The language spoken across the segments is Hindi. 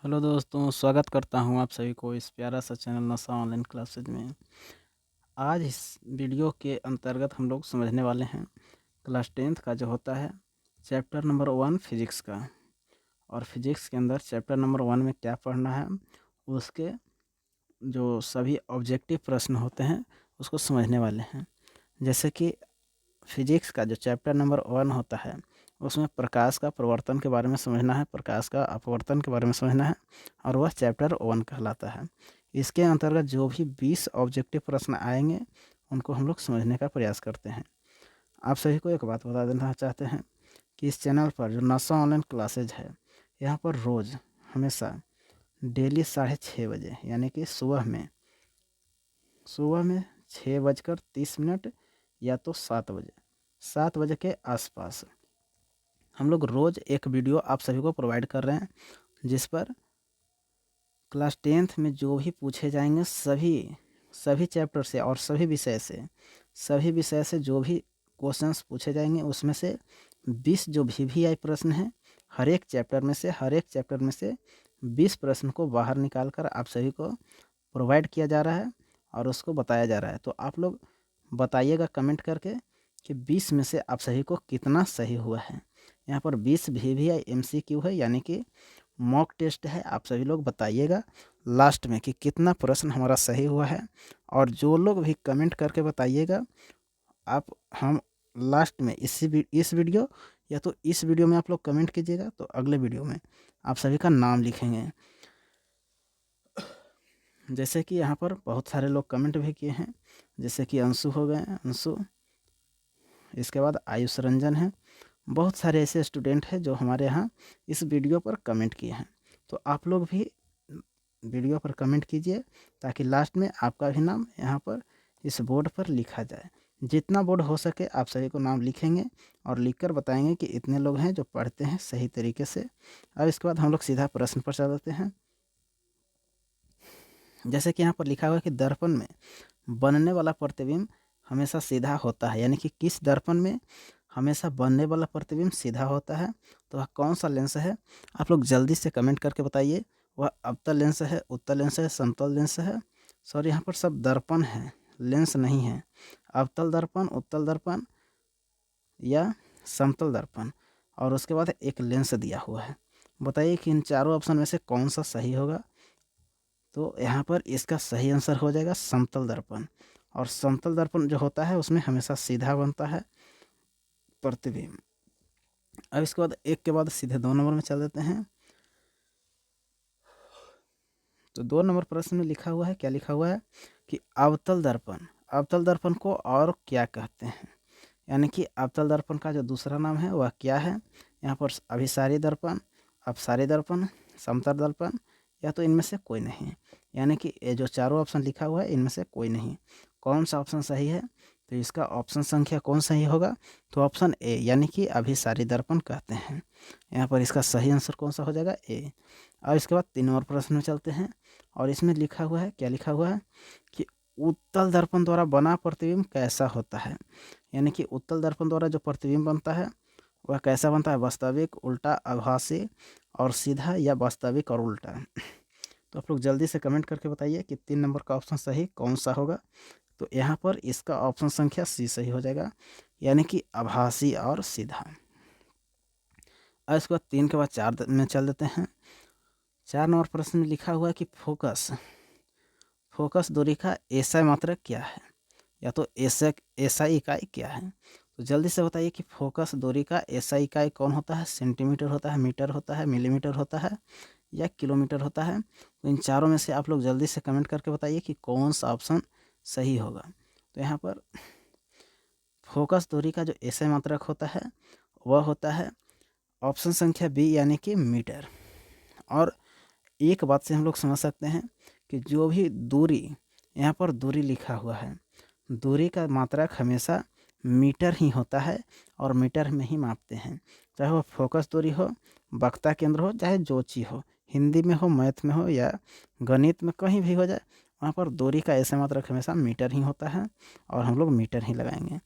हेलो दोस्तों, स्वागत करता हूं आप सभी को इस प्यारा सा चैनल नशा ऑनलाइन क्लासेज में। आज इस वीडियो के अंतर्गत हम लोग समझने वाले हैं क्लास 10th का जो होता है चैप्टर नंबर 1 फिजिक्स का। और फिजिक्स के अंदर चैप्टर नंबर 1 में क्या पढ़ना है, उसके जो सभी ऑब्जेक्टिव प्रश्न होते हैं उसको समझने वाले हैं। जैसे कि फिजिक्स का जो चैप्टर नंबर 1 होता है उसमें प्रकाश का प्रवर्तन के बारे में समझना है, प्रकाश का अपवर्तन के बारे में समझना है, और वह चैप्टर 1 कहलाता है। इसके अंतर्गत जो भी 20 ऑब्जेक्टिव प्रश्न आएंगे उनको हम लोग समझने का प्रयास करते हैं। आप सभी को एक बात बता देना चाहते हैं कि इस चैनल पर जो नशा ऑनलाइन क्लासेज है, यहाँ पर रोज़ हमेशा डेली 6:30 बजे यानी कि सुबह में 6:30 या तो 7 बजे के आसपास हम लोग रोज़ एक वीडियो आप सभी को प्रोवाइड कर रहे हैं, जिस पर क्लास 10th में जो भी पूछे जाएंगे सभी चैप्टर से और सभी विषय से जो भी क्वेश्चंस पूछे जाएंगे उसमें से 20 जो VVI प्रश्न हैं, हर एक चैप्टर में से 20 प्रश्न को बाहर निकाल कर आप सभी को प्रोवाइड किया जा रहा है और उसको बताया जा रहा है। तो आप लोग बताइएगा कमेंट करके कि 20 में से आप सभी को कितना सही हुआ है। यहाँ पर 20 VVI MCQ है, यानी कि मॉक टेस्ट है। आप सभी लोग बताइएगा लास्ट में कि कितना प्रश्न हमारा सही हुआ है, और जो लोग भी कमेंट करके बताइएगा हम लास्ट में इस वीडियो या तो इस वीडियो में आप लोग कमेंट कीजिएगा तो अगले वीडियो में आप सभी का नाम लिखेंगे। जैसे कि यहाँ पर बहुत सारे लोग कमेंट भी किए हैं, जैसे कि अंशु हो गए, अंशु, इसके बाद आयुष रंजन है। बहुत सारे ऐसे स्टूडेंट हैं जो हमारे यहाँ इस वीडियो पर कमेंट किए हैं। तो आप लोग भी वीडियो पर कमेंट कीजिए ताकि लास्ट में आपका भी नाम यहाँ पर इस बोर्ड पर लिखा जाए। जितना बोर्ड हो सके आप सभी को नाम लिखेंगे और लिखकर बताएंगे कि इतने लोग हैं जो पढ़ते हैं सही तरीके से। अब इसके बाद हम लोग सीधा प्रश्न पर चल देते हैं। जैसे कि यहाँ पर लिखा हुआ है कि दर्पण में बनने वाला प्रतिबिंब हमेशा सीधा होता है, यानी कि किस दर्पण में हमेशा बनने वाला प्रतिबिंब सीधा होता है, तो वह कौन सा लेंस है। आप लोग जल्दी से कमेंट करके बताइए। वह अवतल लेंस है, उत्तल लेंस है, समतल लेंस है। सॉरी, यहाँ पर सब दर्पण है, लेंस नहीं है। अवतल दर्पण, उत्तल दर्पण या समतल दर्पण, और उसके बाद एक लेंस दिया हुआ है। बताइए कि इन चारों ऑप्शन में से कौन सा सही होगा। तो यहाँ पर इसका सही आंसर हो जाएगा समतल दर्पण। और समतल दर्पण जो होता है उसमें हमेशा सीधा बनता है प्रतिबिंब। अब इसके बाद एक के बाद सीधे 2 नंबर में चल देते हैं। तो 2 नंबर प्रश्न में लिखा हुआ है, क्या लिखा हुआ है कि अवतल दर्पण को और क्या कहते हैं, यानी कि अवतल दर्पण का जो दूसरा नाम है वह क्या है। यहाँ पर अभिसारी दर्पण, अपसारी दर्पण, समतल दर्पण, या तो इनमें से कोई नहीं। यानी कि ये जो चारों ऑप्शन लिखा हुआ है इनमें से कोई नहीं। कौन सा ऑप्शन सही है, तो इसका ऑप्शन संख्या कौन सही होगा, तो ऑप्शन ए, यानी कि अभिसारी दर्पण कहते हैं। यहाँ पर इसका सही आंसर कौन सा हो जाएगा, ए। और इसके बाद 3 नंबर प्रश्न में चलते हैं, और इसमें लिखा हुआ है, क्या लिखा हुआ है कि उत्तल दर्पण द्वारा बना प्रतिबिंब कैसा होता है। यानी कि उत्तल दर्पण द्वारा जो प्रतिबिंब बनता है वह कैसा बनता है, वास्तविक, उल्टा, आभासी और सीधा, या वास्तविक और उल्टा। तो आप लोग जल्दी से कमेंट करके बताइए कि 3 नंबर का ऑप्शन सही कौन सा होगा। तो यहाँ पर इसका ऑप्शन संख्या सी सही हो जाएगा, यानी कि आभासी और सीधा। और इसके बाद 3 के बाद 4 में चल देते हैं। 4 नंबर प्रश्न में लिखा हुआ है कि फोकस दूरी का एसआई मात्रक क्या है, या तो एसआई इकाई क्या है। तो जल्दी से बताइए कि फोकस दूरी का एसआई इकाई कौन होता है, सेंटीमीटर होता है, मीटर होता है, मिलीमीटर होता है, या किलोमीटर होता है। तो इन चारों में से आप लोग जल्दी से कमेंट करके बताइए कि कौन सा ऑप्शन सही होगा। तो यहाँ पर फोकस दूरी का जो एसआई मात्रक होता है वह होता है ऑप्शन संख्या बी, यानी कि मीटर। और एक बात से हम लोग समझ सकते हैं कि जो भी दूरी, यहाँ पर दूरी लिखा हुआ है, दूरी का मात्रक हमेशा मीटर ही होता है और मीटर में ही मापते हैं। चाहे वो फोकस दूरी हो, वक्ता केंद्र हो, चाहे जो चीज़ हो, हिंदी में हो, मैथ में हो, या गणित में, कहीं भी हो जाए, वहाँ पर दूरी का ऐसे मात्रक हमेशा मीटर ही होता है और हम लोग मीटर ही लगाएंगे।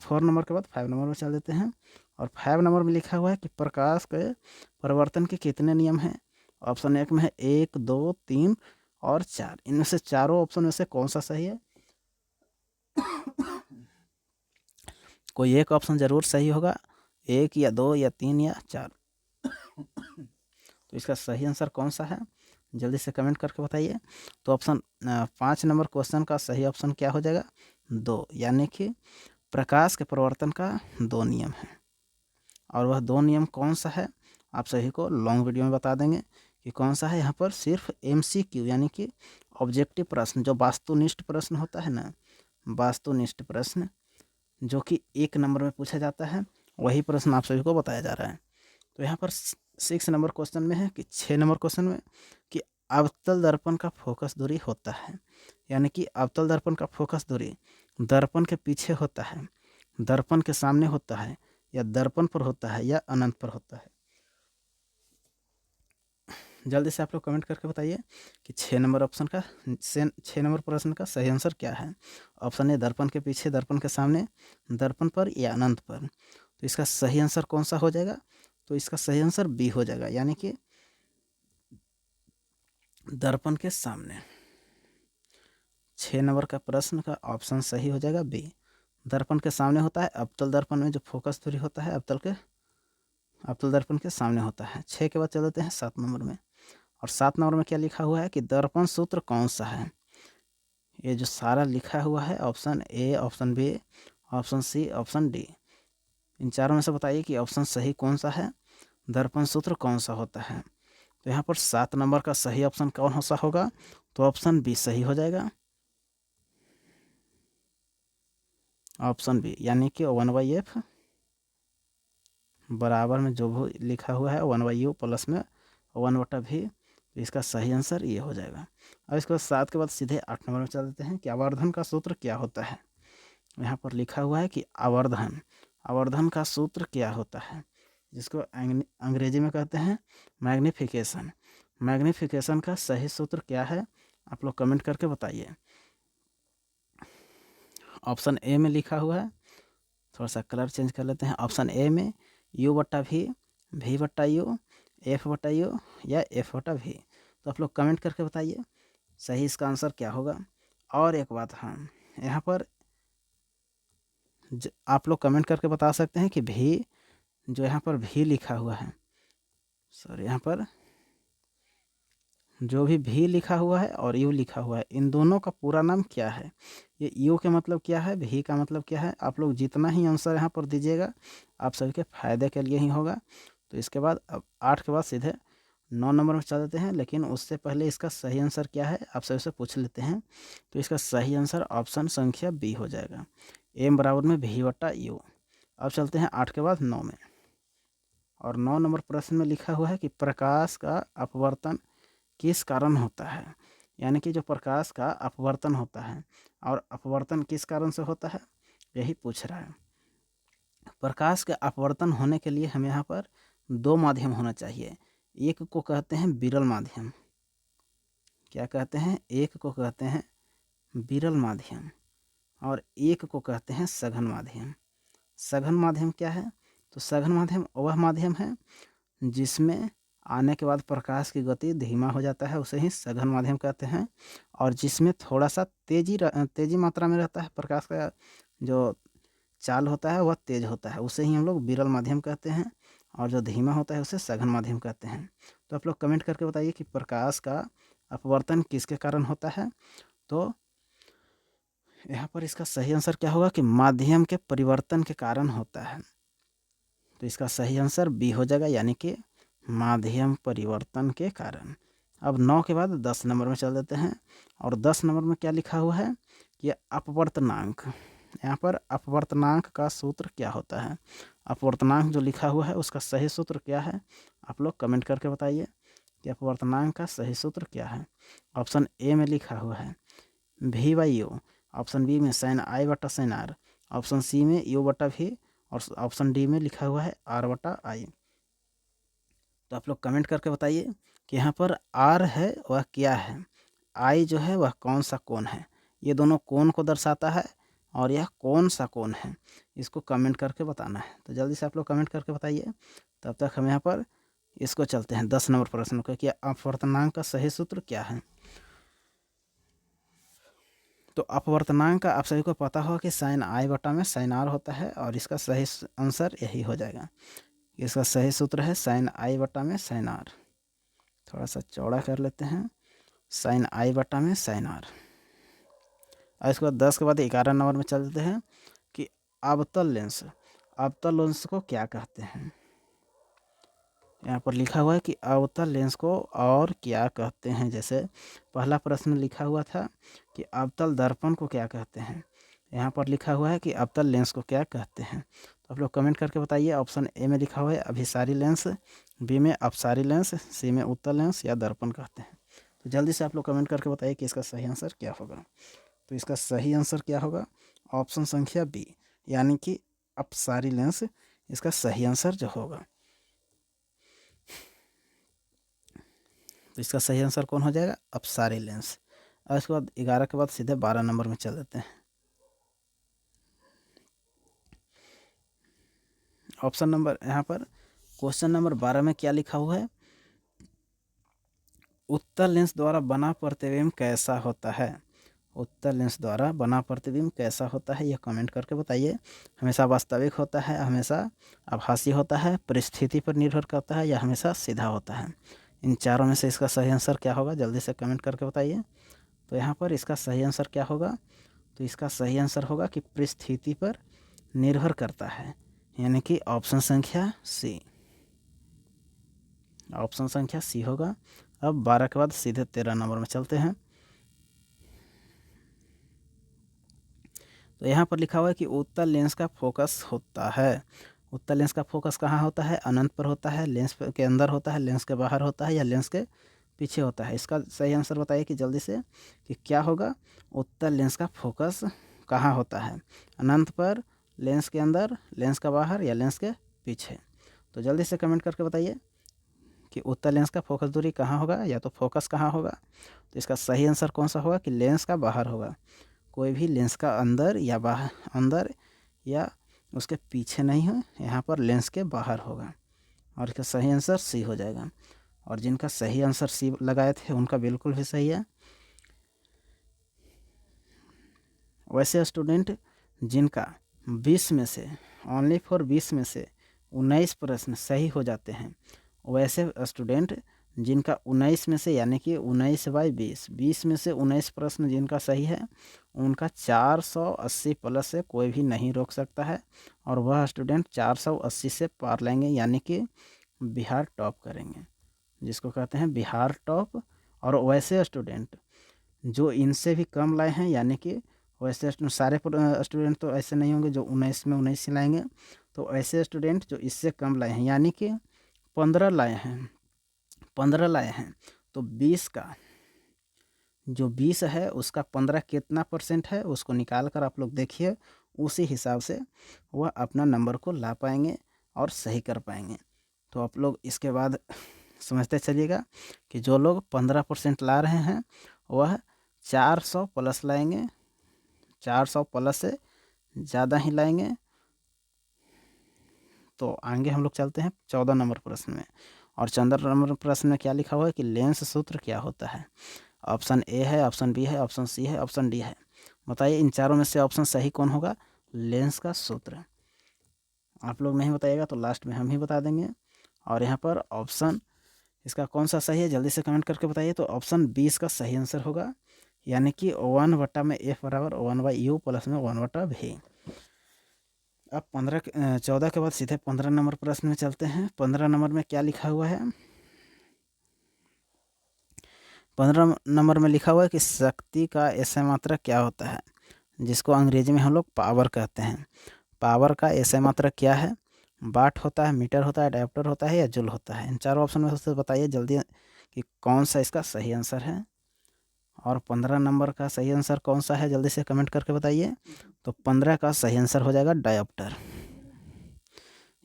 4 नंबर के बाद 5 नंबर में चल देते हैं। और 5 नंबर में लिखा हुआ है कि प्रकाश के परिवर्तन के कितने नियम हैं। ऑप्शन 1 में है 1, 2, 3 और 4। इनमें से चारों ऑप्शन में से कौन सा सही है? कोई एक ऑप्शन जरूर सही होगा, 1 या 2 या 3 या 4। तो इसका सही आंसर कौन सा है, जल्दी से कमेंट करके बताइए। तो ऑप्शन 5 नंबर क्वेश्चन का सही ऑप्शन क्या हो जाएगा? 2, यानी कि प्रकाश के परिवर्तन का 2 नियम है। और वह 2 नियम कौन सा है, आप सभी को लॉन्ग वीडियो में बता देंगे कि कौन सा है। यहाँ पर सिर्फ MCQ यानी कि ऑब्जेक्टिव प्रश्न, जो वास्तुनिष्ठ प्रश्न होता है ना, वास्तुनिष्ठ प्रश्न जो कि 1 नंबर में पूछा जाता है, वही प्रश्न आप सभी को बताया जा रहा है। तो यहाँ पर 6 नंबर क्वेश्चन में है कि 6 नंबर क्वेश्चन में कि अवतल दर्पण का फोकस दूरी होता है, यानी कि अवतल दर्पण का फोकस दूरी दर्पण के पीछे होता है, दर्पण के सामने होता है, या दर्पण पर होता है, या अनंत पर होता है। जल्दी से आप लोग कमेंट करके बताइए कि 6 नंबर ऑप्शन का 6 नंबर प्रश्न का सही आंसर क्या है। ऑप्शन ए दर्पण के पीछे, दर्पण के सामने, दर्पण पर, या अनंत पर। तो इसका सही आंसर कौन सा हो जाएगा? तो इसका सही आंसर बी हो जाएगा, यानी कि दर्पण के सामने। 6 नंबर का प्रश्न का ऑप्शन सही हो जाएगा बी, दर्पण के सामने होता है। अवतल दर्पण में जो फोकस दूरी होता है अवतल दर्पण के सामने होता है। 6 के बाद चल देते हैं 7 नंबर में। और 7 नंबर में क्या लिखा हुआ है कि दर्पण सूत्र कौन सा है? ये जो सारा लिखा हुआ है, option A, option B, option C, option D, इन चारों में से बताइए कि ऑप्शन सही कौन सा है, दर्पण सूत्र कौन सा होता है। तो यहाँ पर 7 नंबर का सही ऑप्शन कौन सा होगा? तो ऑप्शन बी सही हो जाएगा, ऑप्शन बी, यानी कि 1/f बराबर में जो भी लिखा हुआ है 1/u प्लस में 1/v। तो इसका सही आंसर ये हो जाएगा। अब इसके बाद 7 के बाद सीधे 8 नंबर में चल देते हैं कि आवर्धन का सूत्र क्या होता है। यहाँ पर लिखा हुआ है कि आवर्धन का सूत्र क्या होता है, जिसको अंग्रेजी में कहते हैं मैग्निफिकेशन। मैग्निफिकेशन का सही सूत्र क्या है, आप लोग कमेंट करके बताइए। ऑप्शन ए में लिखा हुआ है, थोड़ा सा कलर चेंज कर लेते हैं। ऑप्शन ए में U/v, V/u, F/u या F/v। तो आप लोग कमेंट करके बताइए सही इसका आंसर क्या होगा। और एक बात, हाँ, यहाँ पर आप लोग कमेंट करके बता सकते हैं कि भी, जो यहाँ पर भी लिखा हुआ है, सॉरी, यहाँ पर जो भी लिखा हुआ है और यू लिखा हुआ है, इन दोनों का पूरा नाम क्या है। ये यू के मतलब क्या है, भी का मतलब क्या है। आप लोग जितना ही आंसर यहाँ पर दीजिएगा आप सभी के फायदे के लिए ही होगा। तो इसके बाद अब 8 के बाद सीधे 9 नंबर में चल देते हैं, लेकिन उससे पहले इसका सही आंसर क्या है आप सभी से पूछ लेते हैं। तो इसका सही आंसर ऑप्शन संख्या बी हो जाएगा, एम बराबर में V/u। अब चलते हैं 8 के बाद 9 में। और 9 नंबर प्रश्न में लिखा हुआ है कि प्रकाश का अपवर्तन किस कारण होता है, यानी कि जो प्रकाश का अपवर्तन होता है, और अपवर्तन किस कारण से होता है यही पूछ रहा है। प्रकाश के अपवर्तन होने के लिए हमें यहाँ पर 2 माध्यम होना चाहिए। एक को कहते हैं विरल माध्यम, क्या कहते हैं, एक को कहते हैं विरल माध्यम, और एक को कहते हैं सघन माध्यम। सघन माध्यम क्या है? तो सघन माध्यम वह माध्यम है जिसमें आने के बाद प्रकाश की गति धीमा हो जाता है, उसे ही सघन माध्यम कहते हैं। और जिसमें थोड़ा सा तेजी मात्रा में रहता है, प्रकाश का जो चाल होता है वह तेज होता है, उसे ही हम लोग विरल माध्यम कहते हैं। और जो धीमा होता है उसे सघन माध्यम कहते हैं। तो आप लोग कमेंट करके बताइए कि प्रकाश का अपवर्तन किसके कारण होता है। तो यहाँ पर इसका सही आंसर क्या होगा कि माध्यम के परिवर्तन के कारण होता है। तो इसका सही आंसर बी हो जाएगा, यानी कि माध्यम परिवर्तन के कारण। अब 9 के बाद 10 नंबर में चल देते हैं। और 10 नंबर में क्या लिखा हुआ है कि अपवर्तनांक, यहाँ पर अपवर्तनांक का सूत्र क्या होता है। अपवर्तनांक जो लिखा हुआ है उसका सही सूत्र क्या है, आप लोग कमेंट करके बताइए कि अपवर्तनांक का सही सूत्र क्या है। ऑप्शन ए में लिखा हुआ है V/u, ऑप्शन बी में sin I/sin r, option C में U/v, और ऑप्शन डी में लिखा हुआ है R/i। तो आप लोग कमेंट करके बताइए कि यहाँ पर R है वह क्या है, I जो है वह कौन सा कोण है। ये दोनों कोण को दर्शाता है, और यह कौन सा कोण है इसको कमेंट करके बताना है। तो जल्दी से आप लोग कमेंट करके बताइए। तब तक हम यहाँ पर इसको चलते हैं 10 नंबर प्रश्न को कि अपवर्तनांक का सही सूत्र क्या है। तो अपवर्तनांक का आप सभी को पता होगा कि साइन आई बटा में साइन आर होता है और इसका सही आंसर यही हो जाएगा। इसका सही सूत्र है साइन आई बटा में साइन आर। थोड़ा सा चौड़ा कर लेते हैं, साइन आई बटा में साइन आर। और इसके बाद 10 के बाद 11 नंबर में चल देते हैं कि अवतल लेंस को क्या कहते हैं। यहाँ पर लिखा हुआ है कि अवतल लेंस को और क्या कहते हैं। जैसे पहला प्रश्न लिखा हुआ था कि अवतल दर्पण को क्या कहते हैं, यहाँ पर लिखा हुआ है कि अवतल लेंस को क्या कहते हैं। तो आप लोग कमेंट करके बताइए। ऑप्शन ए में लिखा हुआ है अभिसारी लेंस, बी में अपसारी लेंस, सी में उत्तल लेंस या दर्पण कहते हैं। तो जल्दी से आप लोग कमेंट करके बताइए कि इसका सही आंसर क्या होगा। तो इसका सही आंसर क्या होगा, ऑप्शन संख्या बी, यानी कि अपसारी लेंस इसका सही आंसर जो होगा। तो इसका सही आंसर कौन हो जाएगा, अपसारी लेंस। और इसके बाद 11 के बाद सीधे 12 नंबर में चल देते हैं। ऑप्शन नंबर यहाँ पर क्वेश्चन नंबर 12 में क्या लिखा हुआ है, उत्तल लेंस द्वारा बना प्रतिबिंब कैसा होता है। उत्तल लेंस द्वारा बना प्रतिबिंब कैसा होता है, यह कमेंट करके बताइए। हमेशा वास्तविक होता है, हमेशा आभासी होता है, परिस्थिति पर निर्भर करता है या हमेशा सीधा होता है। इन चारों में से इसका सही आंसर क्या होगा, जल्दी से कमेंट करके बताइए। तो यहाँ पर इसका सही आंसर क्या होगा, तो इसका सही आंसर होगा कि परिस्थिति पर निर्भर करता है, यानी कि ऑप्शन संख्या सी। ऑप्शन संख्या सी होगा। अब 12 के बाद सीधे 13 नंबर में चलते हैं। तो यहाँ पर लिखा हुआ है कि उत्तल लेंस का फोकस होता है। उत्तल लेंस का फोकस कहाँ होता है, अनंत पर होता है, लेंस के अंदर होता है, लेंस के बाहर होता है या लेंस के पीछे होता है। इसका सही आंसर बताइए कि जल्दी से कि क्या होगा, उत्तल लेंस का फोकस कहाँ होता है, अनंत पर, लेंस के अंदर, लेंस का बाहर या लेंस के पीछे। तो जल्दी से कमेंट करके बताइए कि उत्तल लेंस का फोकस दूरी कहाँ होगा या तो फोकस कहाँ होगा। तो इसका सही आंसर कौन सा होगा कि लेंस का बाहर होगा। कोई भी लेंस का अंदर या बाहर, अंदर या उसके पीछे नहीं हो, यहाँ पर लेंस के बाहर होगा। और इसका सही आंसर सी हो जाएगा। और जिनका सही आंसर सी लगाए थे उनका बिल्कुल भी सही है। वैसे स्टूडेंट जिनका 20 में से, ओनली फॉर 20 में से 19 प्रश्न सही हो जाते हैं, वैसे स्टूडेंट जिनका 19 में से यानी कि 19/20, 20 में से 19 प्रश्न जिनका सही है, उनका 480 प्लस से कोई भी नहीं रोक सकता है। और वह स्टूडेंट 480 से पार लेंगे, यानी कि बिहार टॉप करेंगे, जिसको कहते हैं बिहार टॉप। और वैसे स्टूडेंट जो इनसे भी कम लाए हैं, यानी कि वैसे सारे स्टूडेंट तो ऐसे नहीं होंगे जो 19 में 19 से लाएंगे। तो ऐसे स्टूडेंट जो इससे कम लाए हैं, यानी कि 15 लाए हैं, 15 लाए हैं, तो 20 का जो 20 है उसका 15 कितना परसेंट है उसको निकाल कर आप लोग देखिए, उसी हिसाब से वह अपना नंबर को ला पाएंगे और सही कर पाएंगे। तो आप लोग इसके बाद समझते चलिएगा कि जो लोग 15% ला रहे हैं वह 400 प्लस लाएंगे, 400 प्लस से ज़्यादा ही लाएंगे। तो आगे हम लोग चलते हैं 14 नंबर प्रश्न में। और 14 नंबर प्रश्न में क्या लिखा हुआ है कि लेंस सूत्र क्या होता है। ऑप्शन ए है, ऑप्शन बी है, ऑप्शन सी है, ऑप्शन डी है। बताइए इन चारों में से ऑप्शन सही कौन होगा, लेंस का सूत्र। आप लोग नहीं बताइएगा तो लास्ट में हम ही बता देंगे। और यहाँ पर ऑप्शन इसका कौन सा सही है, जल्दी से कमेंट करके बताइए। तो ऑप्शन 20 का सही आंसर होगा, यानी कि 1 में एफ बराबर 1/u प्लस में 1/v। अब 14 के बाद सीधे 15 नंबर प्रश्न में चलते हैं। 15 नंबर में क्या लिखा हुआ है, 15 नंबर में लिखा हुआ है कि शक्ति का एसआई मात्रक क्या होता है, जिसको अंग्रेजी में हम लोग पावर कहते हैं। पावर का एसआई मात्रक क्या है, वाट होता है, मीटर होता है, डायोप्टर होता है या जूल होता है। इन चारों ऑप्शन में से बताइए जल्दी कि कौन सा इसका सही आंसर है। और 15 नंबर का सही आंसर कौन सा है, जल्दी से कमेंट करके बताइए। तो 15 का सही आंसर हो जाएगा डायोप्टर,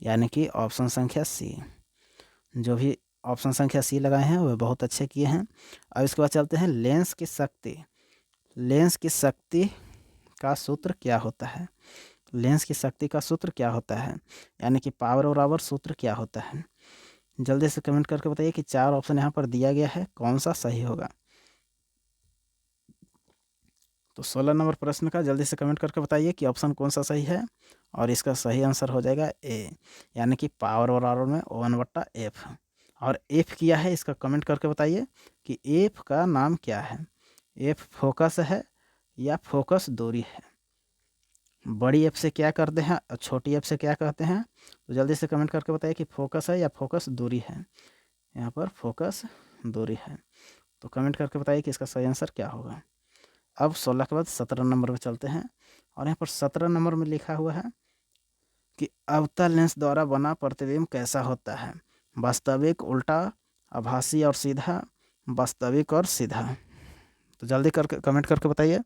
यानी कि ऑप्शन संख्या सी। जो भी ऑप्शन संख्या सी लगाए हैं वह बहुत अच्छे किए हैं। अब इसके बाद चलते हैं लेंस की शक्ति। लेंस की शक्ति का सूत्र क्या होता है, लेंस की शक्ति का सूत्र क्या होता है, यानी कि पावर और आवर सूत्र क्या होता है। जल्दी से कमेंट करके बताइए कि 4 ऑप्शन यहाँ पर दिया गया है, कौन सा सही होगा। तो 16 नंबर प्रश्न का जल्दी से कमेंट करके बताइए कि ऑप्शन कौन सा सही है, और इसका सही आंसर हो जाएगा ए, यानी कि पावर बराबर में 1/f। और एफ किया है इसका कमेंट करके बताइए कि एफ का नाम क्या है। एफ फोकस है या फोकस दूरी है। बड़ी एफ से क्या करते हैं और छोटी एफ से क्या कहते हैं, तो जल्दी से कमेंट करके बताइए कि फोकस है या फोकस दूरी है। यहाँ पर फोकस दूरी है, तो कमेंट करके बताइए कि इसका सही आंसर क्या होगा। अब 16 के बाद 17 नंबर में चलते हैं, और यहाँ पर 17 नंबर में लिखा हुआ है कि अवतल लेंस द्वारा बना प्रतिबिंब कैसा होता है। वास्तविक, उल्टा, आभासी और सीधा, वास्तविक और सीधा। तो जल्दी करके कमेंट करके बताइए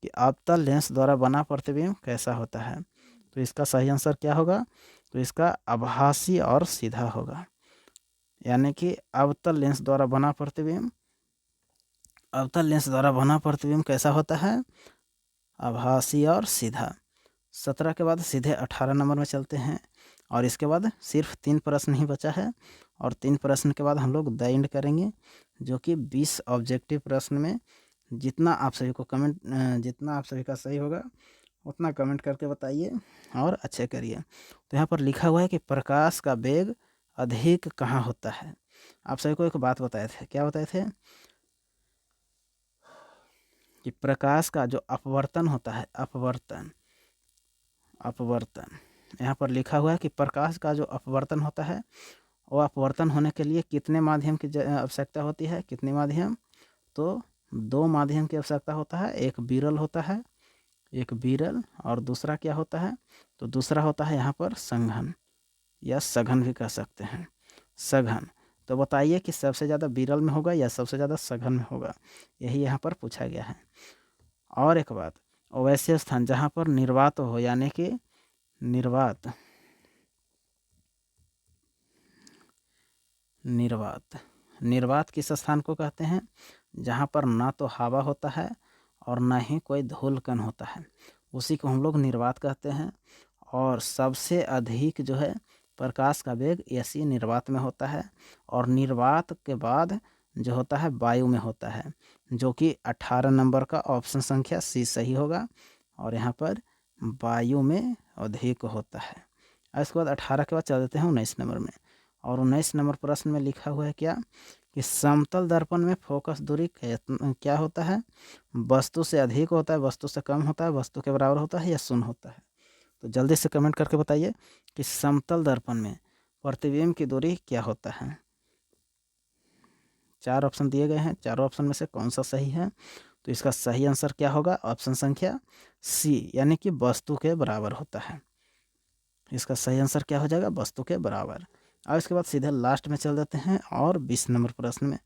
कि अवतल लेंस द्वारा बना प्रतिबिंब कैसा होता है। तो इसका सही आंसर क्या होगा, तो इसका आभासी और सीधा होगा। यानी कि अवतल लेंस द्वारा बना प्रतिबिंब, अवतल लेंस द्वारा बना प्रतिबिंब कैसा होता है, आभासी और सीधा। 17 के बाद सीधे 18 नंबर में चलते हैं, और इसके बाद सिर्फ 3 प्रश्न ही बचा है, और 3 प्रश्न के बाद हम लोग द एंड करेंगे, जो कि 20 ऑब्जेक्टिव प्रश्न में जितना आप सभी को कमेंट, जितना आप सभी का सही होगा उतना कमेंट करके बताइए और अच्छे करिए। तो यहाँ पर लिखा हुआ है कि प्रकाश का वेग अधिक कहाँ होता है। आप सभी को एक बात बताए थे, क्या बताए थे कि प्रकाश का जो अपवर्तन होता है, अपवर्तन, अपवर्तन, यहाँ पर लिखा हुआ है कि प्रकाश का जो अपवर्तन होता है, वो अपवर्तन होने के लिए कितने माध्यम की आवश्यकता होती है, कितने माध्यम, तो 2 माध्यम की आवश्यकता होता है। एक विरल होता है, एक विरल, और दूसरा क्या होता है, तो दूसरा होता है यहाँ पर संघन, या सघन भी कह सकते हैं, सघन। तो बताइए कि सबसे ज़्यादा विरल में होगा या सबसे ज़्यादा सघन में होगा, यही यहाँ पर पूछा गया है। और एक बात, वैसे स्थान जहाँ पर निर्वात हो, यानी कि निर्वात, निर्वात, निर्वात किस स्थान को कहते हैं, जहाँ पर ना तो हवा होता है और ना ही कोई धूल कण होता है, उसी को हम लोग निर्वात कहते हैं। और सबसे अधिक जो है प्रकाश का वेग ऐसी निर्वात में होता है, और निर्वात के बाद जो होता है वायु में होता है, जो कि 18 नंबर का ऑप्शन संख्या सी सही होगा। और यहाँ पर वायु में अधिक होता है। और इसके बाद 18 के बाद चल देते हैं 19 नंबर में, और 19 नंबर प्रश्न में लिखा हुआ है क्या कि समतल दर्पण में फोकस दूरी क्या होता है, वस्तु से अधिक होता है, वस्तु से कम होता है, वस्तु के बराबर होता है, या शून्य होता है। तो जल्दी से कमेंट करके बताइए कि समतल दर्पण में प्रतिबिंब की दूरी क्या होता है। 4 ऑप्शन दिए गए हैं, चारों ऑप्शन में से कौन सा सही है, तो इसका सही आंसर क्या होगा, ऑप्शन संख्या सी, यानी कि वस्तु के बराबर होता है। इसका सही आंसर क्या हो जाएगा, वस्तु के बराबर। और इसके बाद सीधे लास्ट में चल देते हैं, और 20 नंबर प्रश्न में।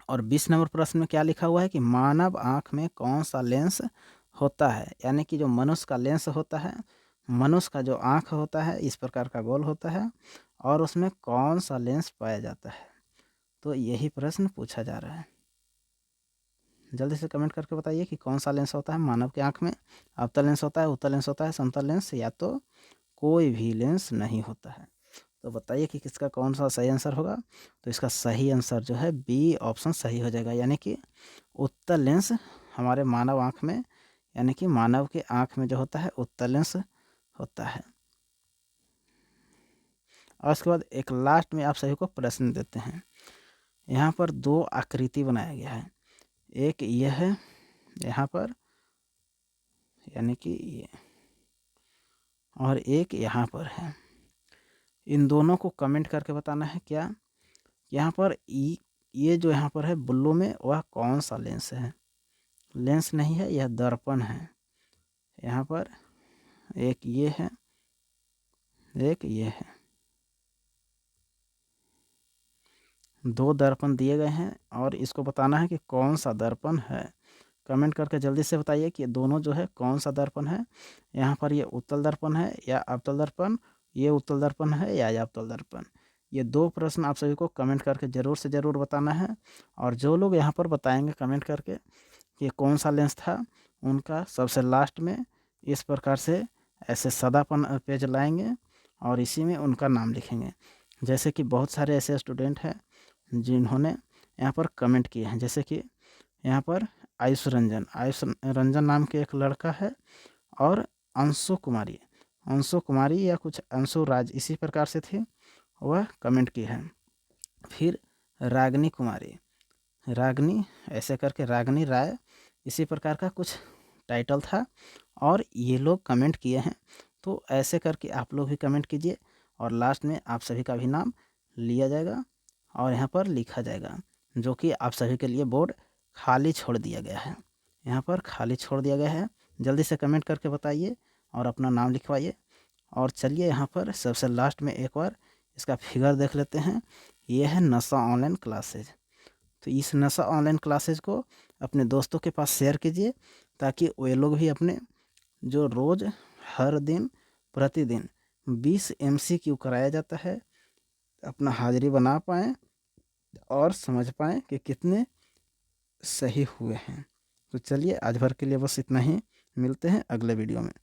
और 20 नंबर प्रश्न में क्या लिखा हुआ है कि मानव आँख में कौन सा लेंस होता है, यानी कि जो मनुष्य का लेंस होता है, मनुष्य का जो आँख होता है इस प्रकार का गोल होता है, और उसमें कौन सा लेंस पाया जाता है। तो यही प्रश्न पूछा जा रहा है। जल्दी से कमेंट करके बताइए कि कौन सा लेंस होता है मानव की आँख में। अवतल लेंस होता है, उत्तल लेंस होता है, समतल लेंस, या तो कोई भी लेंस नहीं होता है। तो बताइए कि किसका कौन सा सही आंसर होगा। तो इसका सही आंसर जो है बी ऑप्शन सही हो जाएगा, यानी कि उत्तल लेंस हमारे मानव आँख में, यानी कि मानव के आँख में जो होता है उत्तल लेंस होता है। और उसके बाद एक लास्ट में आप सभी को प्रश्न देते हैं। यहाँ पर 2 आकृति बनाया गया है, एक यह है यहाँ पर, यानी कि ये, और एक यहाँ पर है। इन दोनों को कमेंट करके बताना है क्या, यहाँ पर ये जो यहाँ पर है ब्लू में, वह कौन सा लेंस है। लेंस नहीं है, यह दर्पण है। यहाँ पर एक ये है, एक ये है, 2 दर्पण दिए गए हैं, और इसको बताना है कि कौन सा दर्पण है। कमेंट करके जल्दी से बताइए कि दोनों जो है कौन सा दर्पण है। यहाँ पर ये उत्तल दर्पण है या अवतल दर्पण, ये उत्तल दर्पण है या अवतल दर्पण। ये 2 प्रश्न आप सभी को कमेंट करके ज़रूर से ज़रूर बताना है। और जो लोग यहाँ पर बताएंगे कमेंट करके कि कौन सा लेंस था, उनका सबसे लास्ट में इस प्रकार से ऐसे सादापन पेज लाएंगे, और इसी में उनका नाम लिखेंगे। जैसे कि बहुत सारे ऐसे स्टूडेंट हैं जिन्होंने यहाँ पर कमेंट किए हैं, जैसे कि यहाँ पर आयुष रंजन नाम के एक लड़का है, और अंशु कुमारी या कुछ अंशु राज इसी प्रकार से थी, वह कमेंट की है। फिर रागनी ऐसे करके रागनी राय इसी प्रकार का कुछ टाइटल था, और ये लोग कमेंट किए हैं। तो ऐसे करके आप लोग भी कमेंट कीजिए, और लास्ट में आप सभी का भी नाम लिया जाएगा और यहाँ पर लिखा जाएगा, जो कि आप सभी के लिए बोर्ड खाली छोड़ दिया गया है। यहाँ पर खाली छोड़ दिया गया है, जल्दी से कमेंट करके बताइए और अपना नाम लिखवाइए। और चलिए यहाँ पर सबसे लास्ट में एक बार इसका फिगर देख लेते हैं। ये है नशा ऑनलाइन क्लासेज। तो इस नशा ऑनलाइन क्लासेज को अपने दोस्तों के पास शेयर कीजिए, ताकि वे लोग भी अपने जो रोज़ हर दिन प्रतिदिन 20 MCQ कराया जाता है, अपना हाजिरी बना पाएँ और समझ पाएँ कि कितने सही हुए हैं। तो चलिए आज भर के लिए बस इतना ही, मिलते हैं अगले वीडियो में।